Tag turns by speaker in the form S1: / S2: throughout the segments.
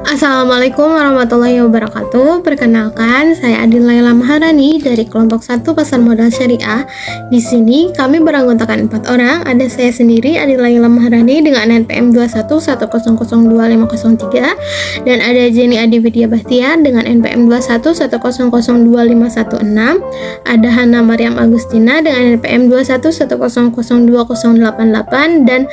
S1: Assalamualaikum warahmatullahi wabarakatuh. Perkenalkan, saya Adin Laila Maharani dari kelompok 1 Pasar Modal Syariah. Di sini kami beranggotakan 4 orang. Ada saya sendiri, Adin Laila Maharani dengan NPM 2110025003, dan ada Jenny Adi Widya Bahtiar dengan NPM 2110025516. Ada Hana Maryam Agustina dengan NPM 2110020088, dan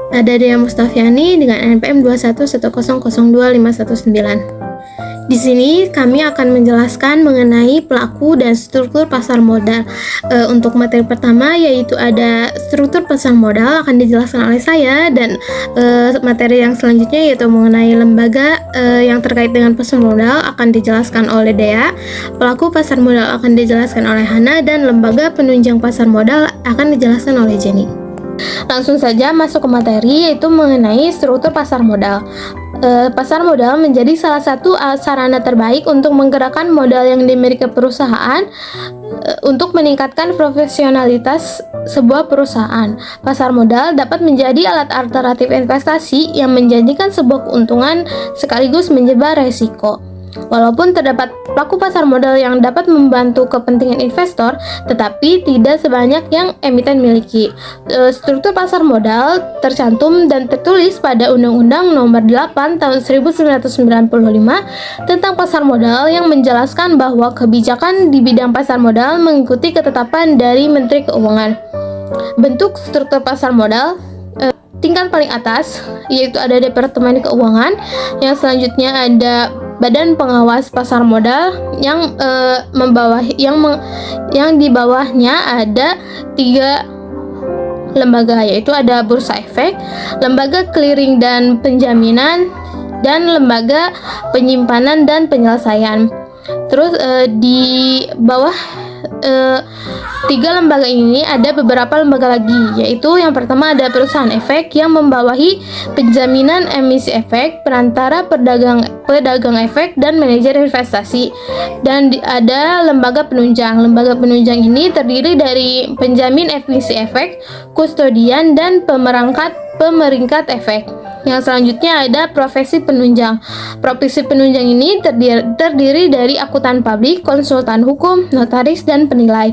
S1: ada Dea Mustafiani dengan NPM 2110025119. Di sini kami akan menjelaskan mengenai pelaku dan struktur pasar modal. Untuk materi pertama yaitu ada struktur pasar modal akan dijelaskan oleh saya, dan materi yang selanjutnya yaitu mengenai lembaga yang terkait dengan pasar modal akan dijelaskan oleh Dea. Pelaku pasar modal akan dijelaskan oleh Hana, dan lembaga penunjang pasar modal akan dijelaskan oleh Jenny. Langsung saja masuk ke materi, yaitu mengenai struktur pasar modal. Pasar modal menjadi salah satu sarana terbaik untuk menggerakkan modal yang dimiliki perusahaan untuk meningkatkan profesionalitas sebuah perusahaan. Pasar modal dapat menjadi alat alternatif investasi yang menjanjikan sebuah keuntungan sekaligus menyebar resiko. Walaupun terdapat pelaku pasar modal yang dapat membantu kepentingan investor, tetapi tidak sebanyak yang emiten miliki. Struktur pasar modal tercantum dan tertulis pada Undang-Undang Nomor 8 Tahun 1995 tentang pasar modal, yang menjelaskan bahwa kebijakan di bidang pasar modal mengikuti ketetapan dari Menteri Keuangan. Bentuk struktur pasar modal tingkat paling atas yaitu ada Departemen Keuangan, yang selanjutnya ada Badan Pengawas Pasar Modal, yang di bawahnya ada 3 lembaga, yaitu ada Bursa Efek, Lembaga Clearing dan Penjaminan, dan Lembaga Penyimpanan dan Penyelesaian. Terus di bawah 3 lembaga ini ada beberapa lembaga lagi, yaitu yang pertama ada perusahaan efek yang membawahi penjaminan emisi efek, perantara pedagang efek, dan manajer investasi. Dan ada lembaga penunjang. Lembaga penunjang ini terdiri dari penjamin emisi efek, kustodian, dan pemeringkat efek. Yang selanjutnya ada profesi penunjang. Profesi penunjang ini terdiri dari akuntan publik, konsultan hukum, notaris, dan penilai.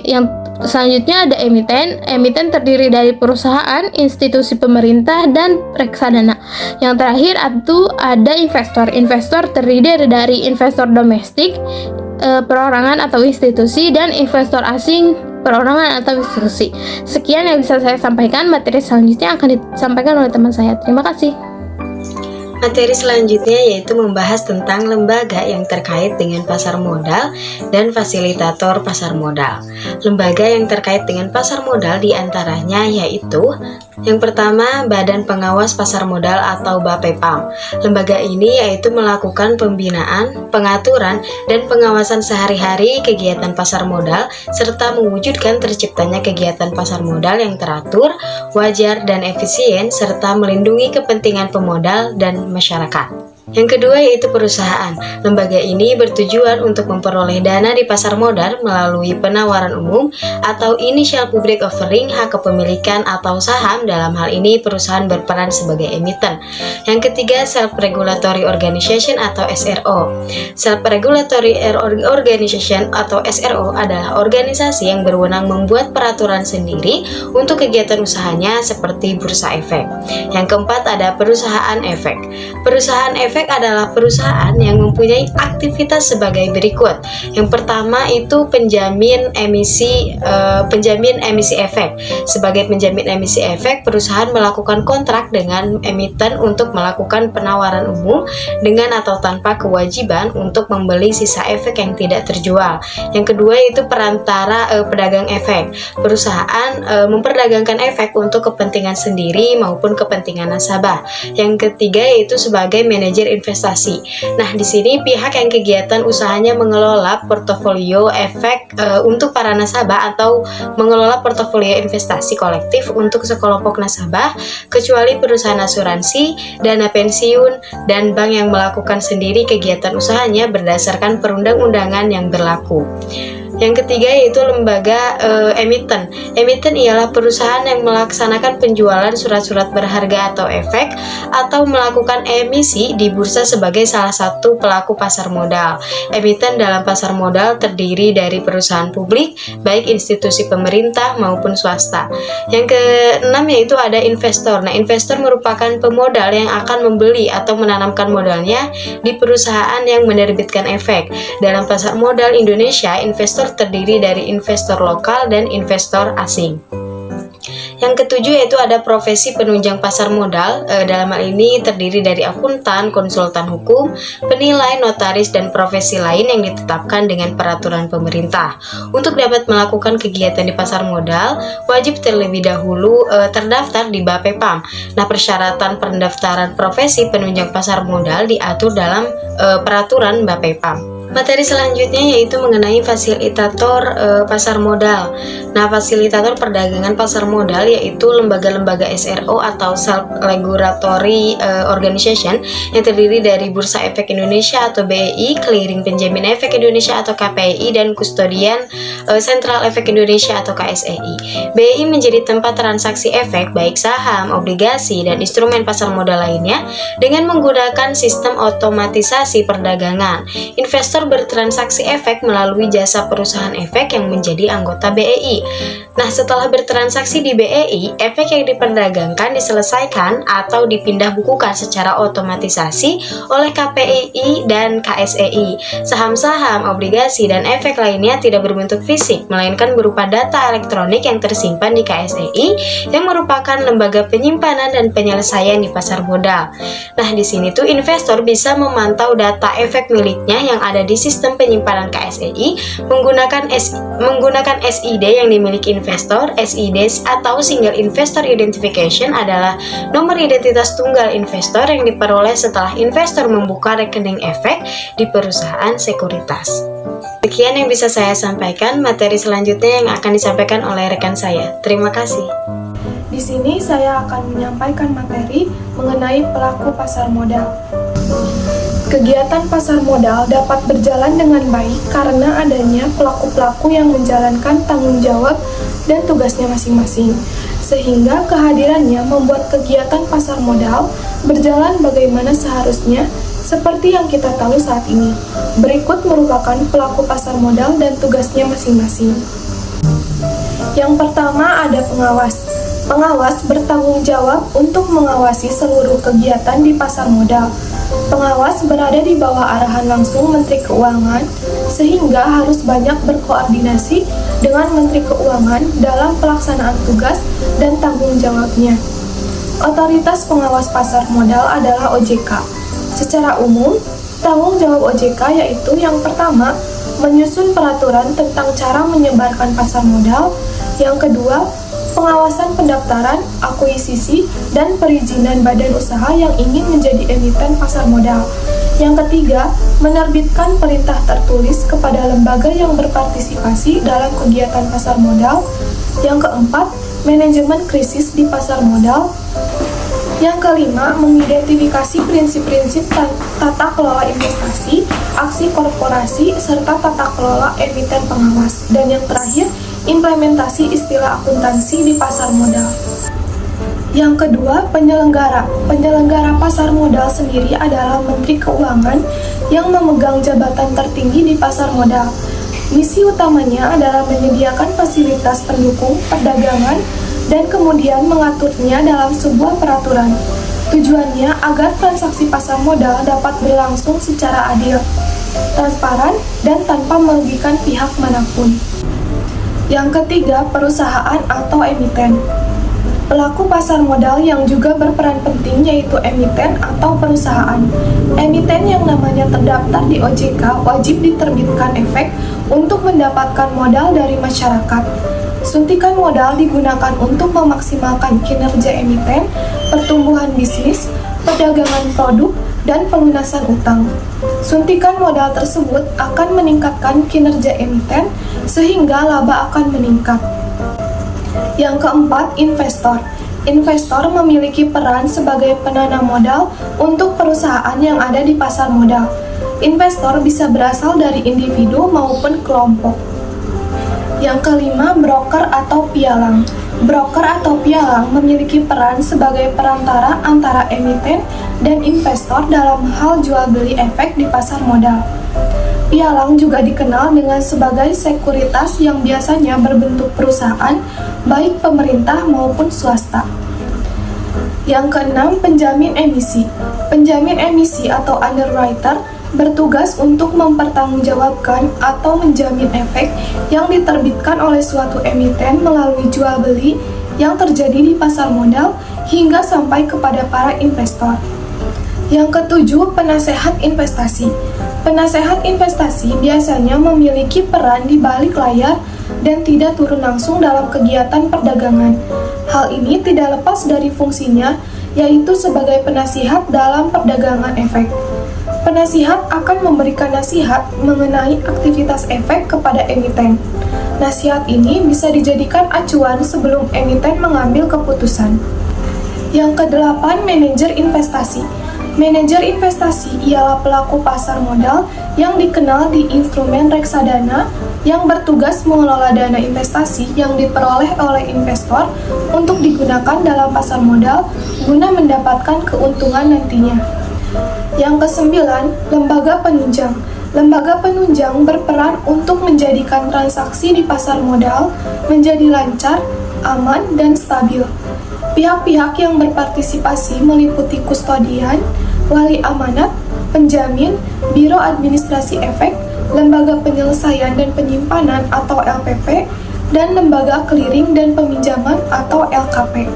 S1: Yang selanjutnya ada emiten. Emiten terdiri dari perusahaan, institusi pemerintah, dan reksadana. Yang terakhir itu ada investor. Investor terdiri dari investor domestik, perorangan atau institusi, dan investor asing, perorangan atau institusi. Sekian yang bisa saya sampaikan. Materi selanjutnya akan disampaikan oleh teman saya. Terima kasih.
S2: Materi selanjutnya yaitu membahas tentang lembaga yang terkait dengan pasar modal dan fasilitator pasar modal. Lembaga yang terkait dengan pasar modal diantaranya yaitu yang pertama, Badan Pengawas Pasar Modal atau BAPEPAM. Lembaga ini yaitu melakukan pembinaan, pengaturan, dan pengawasan sehari-hari kegiatan pasar modal, serta mewujudkan terciptanya kegiatan pasar modal yang teratur, wajar, dan efisien, serta melindungi kepentingan pemodal dan masyarakat. Yang kedua yaitu perusahaan. Lembaga ini bertujuan untuk memperoleh dana di pasar modal melalui penawaran umum atau initial public offering hak kepemilikan atau saham. Dalam hal ini perusahaan berperan sebagai emiten. Yang ketiga, self-regulatory organization atau SRO. Self-regulatory organization atau SRO adalah organisasi yang berwenang membuat peraturan sendiri untuk kegiatan usahanya seperti bursa efek. Yang keempat ada perusahaan efek. Perusahaan efek adalah perusahaan yang mempunyai aktivitas sebagai berikut. Yang pertama itu penjamin emisi efek. Sebagai penjamin emisi efek, perusahaan melakukan kontrak dengan emiten untuk melakukan penawaran umum dengan atau tanpa kewajiban untuk membeli sisa efek yang tidak terjual. Yang kedua itu perantara pedagang efek. Perusahaan memperdagangkan efek untuk kepentingan sendiri maupun kepentingan nasabah. Yang ketiga yaitu sebagai manajer investasi. Nah, di sini pihak yang kegiatan usahanya mengelola portofolio efek untuk para nasabah atau mengelola portofolio investasi kolektif untuk sekelompok nasabah, kecuali perusahaan asuransi, dana pensiun, dan bank yang melakukan sendiri kegiatan usahanya berdasarkan perundang-undangan yang berlaku. Yang ketiga yaitu lembaga emiten. Emiten ialah perusahaan yang melaksanakan penjualan surat-surat berharga atau efek atau melakukan emisi di bursa sebagai salah satu pelaku pasar modal. Emiten dalam pasar modal terdiri dari perusahaan publik, baik institusi pemerintah maupun swasta. Yang keenam yaitu ada investor. Nah, investor merupakan pemodal yang akan membeli atau menanamkan modalnya di perusahaan yang menerbitkan efek. Dalam pasar modal Indonesia, investor terdiri dari investor lokal dan investor asing. Yang ketujuh yaitu ada profesi penunjang pasar modal. Dalam hal ini terdiri dari akuntan, konsultan hukum, penilai, notaris, dan profesi lain yang ditetapkan dengan peraturan pemerintah. Untuk dapat melakukan kegiatan di pasar modal, wajib terlebih dahulu terdaftar di BAPEPAM. Nah, persyaratan pendaftaran profesi penunjang pasar modal diatur dalam peraturan BAPEPAM. Materi selanjutnya yaitu mengenai fasilitator pasar modal. Nah, fasilitator perdagangan pasar modal yaitu lembaga-lembaga SRO atau Self-Regulatory Organization yang terdiri dari Bursa Efek Indonesia atau BEI, Clearing Penjamin Efek Indonesia atau KPI, dan Kustodian Sentral Efek Indonesia atau KSEI. BEI menjadi tempat transaksi efek baik saham, obligasi, dan instrumen pasar modal lainnya dengan menggunakan sistem otomatisasi perdagangan. Investor bertransaksi efek melalui jasa perusahaan efek yang menjadi anggota BEI. Nah, setelah bertransaksi di BEI, efek yang diperdagangkan diselesaikan atau dipindah bukukan secara otomatisasi oleh KPI dan KSEI. Saham-saham, obligasi, dan efek lainnya tidak berbentuk fisik, melainkan berupa data elektronik yang tersimpan di KSEI yang merupakan lembaga penyimpanan dan penyelesaian di pasar modal. Nah, di sini tuh investor bisa memantau data efek miliknya yang ada di sistem penyimpanan KSEI menggunakan SID yang dimiliki investor. SID atau Single Investor Identification adalah nomor identitas tunggal investor yang diperoleh setelah investor membuka rekening efek di perusahaan sekuritas. Sekian yang bisa saya sampaikan. Materi selanjutnya yang akan disampaikan oleh rekan saya. Terima kasih.
S3: Di sini saya akan menyampaikan materi mengenai pelaku pasar modal. Kegiatan pasar modal dapat berjalan dengan baik karena adanya pelaku-pelaku yang menjalankan tanggung jawab dan tugasnya masing-masing, sehingga kehadirannya membuat kegiatan pasar modal berjalan bagaimana seharusnya, seperti yang kita tahu saat ini. Berikut merupakan pelaku pasar modal dan tugasnya masing-masing. Yang pertama ada pengawas. Pengawas bertanggung jawab untuk mengawasi seluruh kegiatan di pasar modal. Pengawas berada di bawah arahan langsung Menteri Keuangan, sehingga harus banyak berkoordinasi dengan Menteri Keuangan dalam pelaksanaan tugas dan tanggung jawabnya. Otoritas pengawas pasar modal adalah OJK. Secara umum, tanggung jawab OJK yaitu yang pertama, menyusun peraturan tentang cara menyebarkan pasar modal. Yang kedua, pengawasan pendaftaran, akuisisi, dan perizinan badan usaha yang ingin menjadi emiten pasar modal. Yang ketiga, menerbitkan perintah tertulis kepada lembaga yang berpartisipasi dalam kegiatan pasar modal. Yang keempat, manajemen krisis di pasar modal. Yang kelima, mengidentifikasi prinsip-prinsip tata kelola investasi, aksi korporasi, serta tata kelola emiten pengawas. Dan yang terakhir, implementasi istilah akuntansi di pasar modal. Yang kedua, penyelenggara. Penyelenggara pasar modal sendiri adalah Menteri Keuangan yang memegang jabatan tertinggi di pasar modal. Misi utamanya adalah menyediakan fasilitas pendukung perdagangan dan kemudian mengaturnya dalam sebuah peraturan. Tujuannya agar transaksi pasar modal dapat berlangsung secara adil, transparan, dan tanpa merugikan pihak manapun. Yang ketiga, perusahaan atau emiten. Pelaku pasar modal yang juga berperan penting yaitu emiten atau perusahaan. Emiten yang namanya terdaftar di OJK wajib diterbitkan efek untuk mendapatkan modal dari masyarakat. Suntikan modal digunakan untuk memaksimalkan kinerja emiten, pertumbuhan bisnis, perdagangan produk, dan pelunasan utang. Suntikan modal tersebut akan meningkatkan kinerja emiten sehingga laba akan meningkat. Yang keempat, investor. Investor memiliki peran sebagai penanam modal untuk perusahaan yang ada di pasar modal. Investor bisa berasal dari individu maupun kelompok. Yang kelima, broker atau pialang. Broker atau pialang memiliki peran sebagai perantara antara emiten dan investor dalam hal jual beli efek di pasar modal. Pialang juga dikenal dengan sebagai sekuritas yang biasanya berbentuk perusahaan, baik pemerintah maupun swasta. Yang keenam, penjamin emisi. Penjamin emisi atau underwriter bertugas untuk mempertanggungjawabkan atau menjamin efek yang diterbitkan oleh suatu emiten melalui jual beli yang terjadi di pasar modal hingga sampai kepada para investor. Yang ketujuh, penasehat investasi. Penasehat investasi biasanya memiliki peran di balik layar dan tidak turun langsung dalam kegiatan perdagangan. Hal ini tidak lepas dari fungsinya, yaitu sebagai penasihat dalam perdagangan efek. Penasihat akan memberikan nasihat mengenai aktivitas efek kepada emiten. Nasihat ini bisa dijadikan acuan sebelum emiten mengambil keputusan. Yang kedelapan, manajer investasi. Manajer investasi ialah pelaku pasar modal yang dikenal di instrumen reksadana yang bertugas mengelola dana investasi yang diperoleh oleh investor untuk digunakan dalam pasar modal guna mendapatkan keuntungan nantinya. Yang kesembilan, lembaga penunjang. Lembaga penunjang berperan untuk menjadikan transaksi di pasar modal menjadi lancar, aman, dan stabil. Pihak-pihak yang berpartisipasi meliputi kustodian, wali amanat, penjamin, biro administrasi efek, lembaga penyelesaian dan penyimpanan atau LPP, dan lembaga clearing dan peminjaman atau LKP.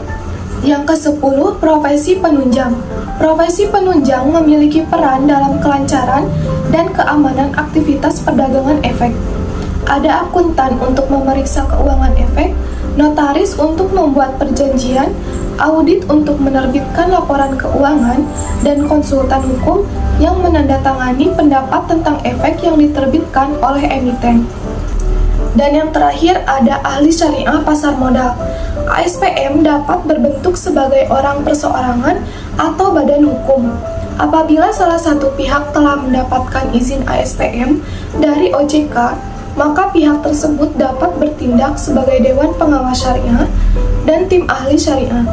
S3: Yang ke-10, profesi penunjang. Profesi penunjang memiliki peran dalam kelancaran dan keamanan aktivitas perdagangan efek. Ada akuntan untuk memeriksa keuangan efek, notaris untuk membuat perjanjian, audit untuk menerbitkan laporan keuangan, dan konsultan hukum yang menandatangani pendapat tentang efek yang diterbitkan oleh emiten. Dan yang terakhir ada ahli syariah pasar modal. ASPM dapat berbentuk sebagai orang perseorangan atau badan hukum. Apabila salah satu pihak telah mendapatkan izin ASPM dari OJK, maka pihak tersebut dapat bertindak sebagai Dewan Pengawas Syariah dan tim ahli syariah.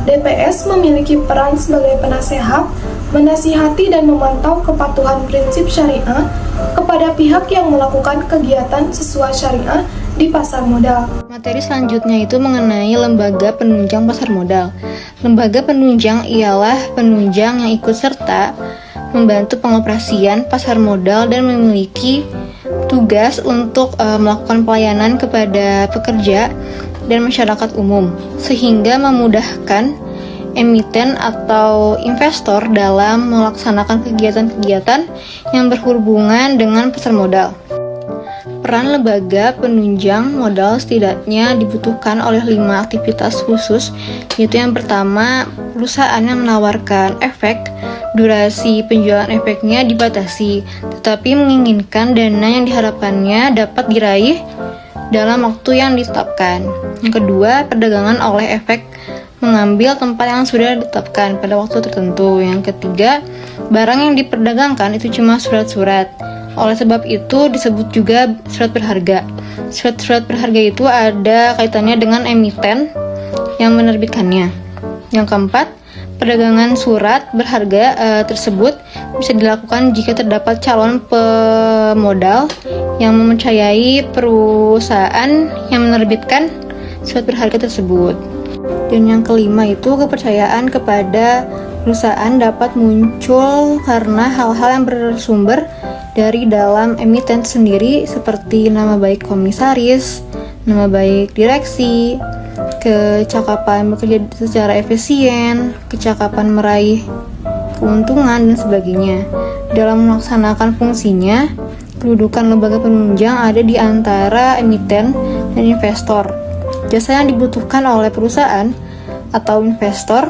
S3: DPS memiliki peran sebagai penasehat, menasihati dan memantau kepatuhan prinsip syariah kepada pihak yang melakukan kegiatan sesuai syariah di pasar modal.
S1: Materi selanjutnya itu mengenai lembaga penunjang pasar modal. Lembaga penunjang ialah penunjang yang ikut serta membantu pengoperasian pasar modal dan memiliki tugas untuk melakukan pelayanan kepada pekerja dan masyarakat umum, sehingga memudahkan emiten atau investor dalam melaksanakan kegiatan-kegiatan yang berhubungan dengan pasar modal. Peran lembaga penunjang modal setidaknya dibutuhkan oleh 5 aktivitas khusus, yaitu yang pertama, perusahaan yang menawarkan efek, durasi penjualan efeknya dibatasi, tetapi menginginkan dana yang diharapkannya dapat diraih dalam waktu yang ditetapkan. Yang kedua, perdagangan oleh efek mengambil tempat yang sudah ditetapkan pada waktu tertentu. Yang ketiga, barang yang diperdagangkan itu cuma surat-surat. Oleh sebab itu disebut juga surat berharga. Surat-surat berharga itu ada kaitannya dengan emiten yang menerbitkannya. Yang keempat, perdagangan surat berharga tersebut bisa dilakukan jika terdapat calon pemodal yang mempercayai perusahaan yang menerbitkan surat berharga tersebut. Dan yang kelima itu kepercayaan kepada perusahaan dapat muncul karena hal-hal yang bersumber dari dalam emiten sendiri, seperti nama baik komisaris, nama baik direksi, kecakapan bekerja secara efisien, kecakapan meraih keuntungan, dan sebagainya. Dalam melaksanakan fungsinya, kedudukan lembaga penunjang ada di antara emiten dan investor. Jasa yang dibutuhkan oleh perusahaan atau investor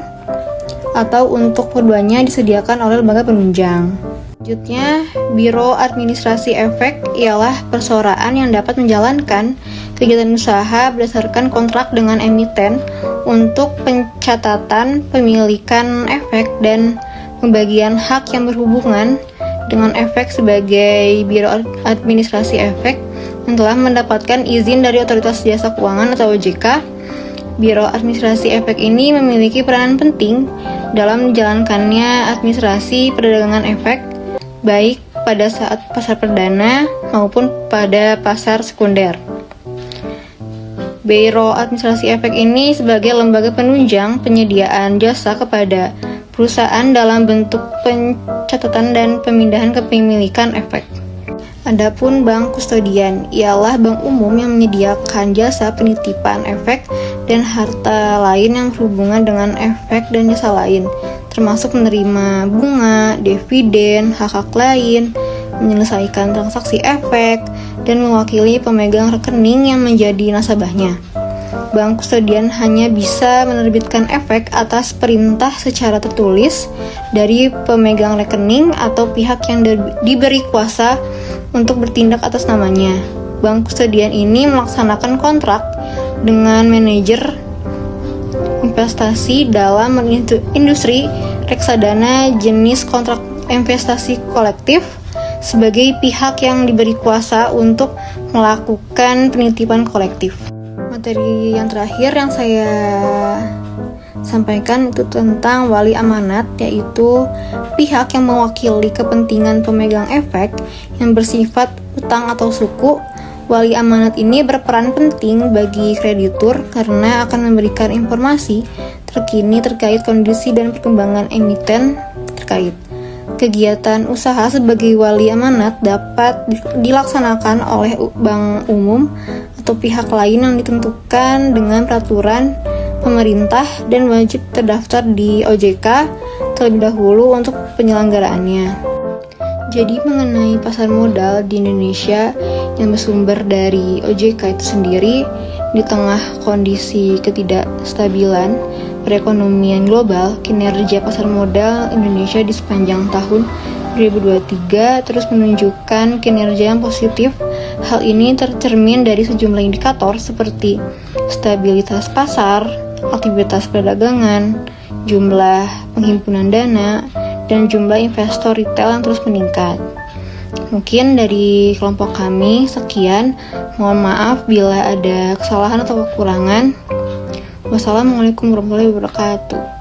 S1: atau untuk keduanya disediakan oleh lembaga penunjang. Selanjutnya, Biro Administrasi Efek ialah perseroan yang dapat menjalankan kegiatan usaha berdasarkan kontrak dengan emiten untuk pencatatan pemilikan efek dan pembagian hak yang berhubungan dengan efek. Sebagai Biro Administrasi Efek
S4: yang telah mendapatkan izin dari Otoritas Jasa Keuangan atau OJK. Biro Administrasi Efek ini memiliki peranan penting dalam menjalankannya administrasi perdagangan efek, baik pada saat pasar perdana maupun pada pasar sekunder. Biro Administrasi Efek ini sebagai lembaga penunjang penyediaan jasa kepada perusahaan dalam bentuk pencatatan dan pemindahan kepemilikan efek. Adapun bank kustodian ialah bank umum yang menyediakan jasa penitipan efek dan harta lain yang berhubungan dengan efek dan jasa lain, termasuk menerima bunga, dividen, hak-hak lain, menyelesaikan transaksi efek, dan mewakili pemegang rekening yang menjadi nasabahnya. Bank kustodian hanya bisa menerbitkan efek atas perintah secara tertulis dari pemegang rekening atau pihak yang diberi kuasa untuk bertindak atas namanya. Bank kustodian ini melaksanakan kontrak dengan manajer investasi dalam industri reksadana jenis kontrak investasi kolektif sebagai pihak yang diberi kuasa untuk melakukan penitipan kolektif. Materi yang terakhir yang saya sampaikan itu tentang wali amanat, yaitu pihak yang mewakili kepentingan pemegang efek yang bersifat utang atau suku. Wali amanat ini berperan penting bagi kreditur karena akan memberikan informasi terkini terkait kondisi dan perkembangan emiten terkait. Kegiatan usaha sebagai wali amanat dapat dilaksanakan oleh bank umum atau pihak lain yang ditentukan dengan peraturan pemerintah dan wajib terdaftar di OJK terlebih dahulu untuk penyelenggaraannya. Jadi mengenai pasar modal di Indonesia yang bersumber dari OJK itu sendiri, di tengah kondisi ketidakstabilan perekonomian global, kinerja pasar modal Indonesia di sepanjang tahun 2023 terus menunjukkan kinerja yang positif. Hal ini tercermin dari sejumlah indikator seperti stabilitas pasar, aktivitas perdagangan, jumlah penghimpunan dana, dan jumlah investor retail yang terus meningkat. Mungkin dari kelompok kami sekian. Mohon maaf bila ada kesalahan atau kekurangan. Wassalamualaikum warahmatullahi wabarakatuh.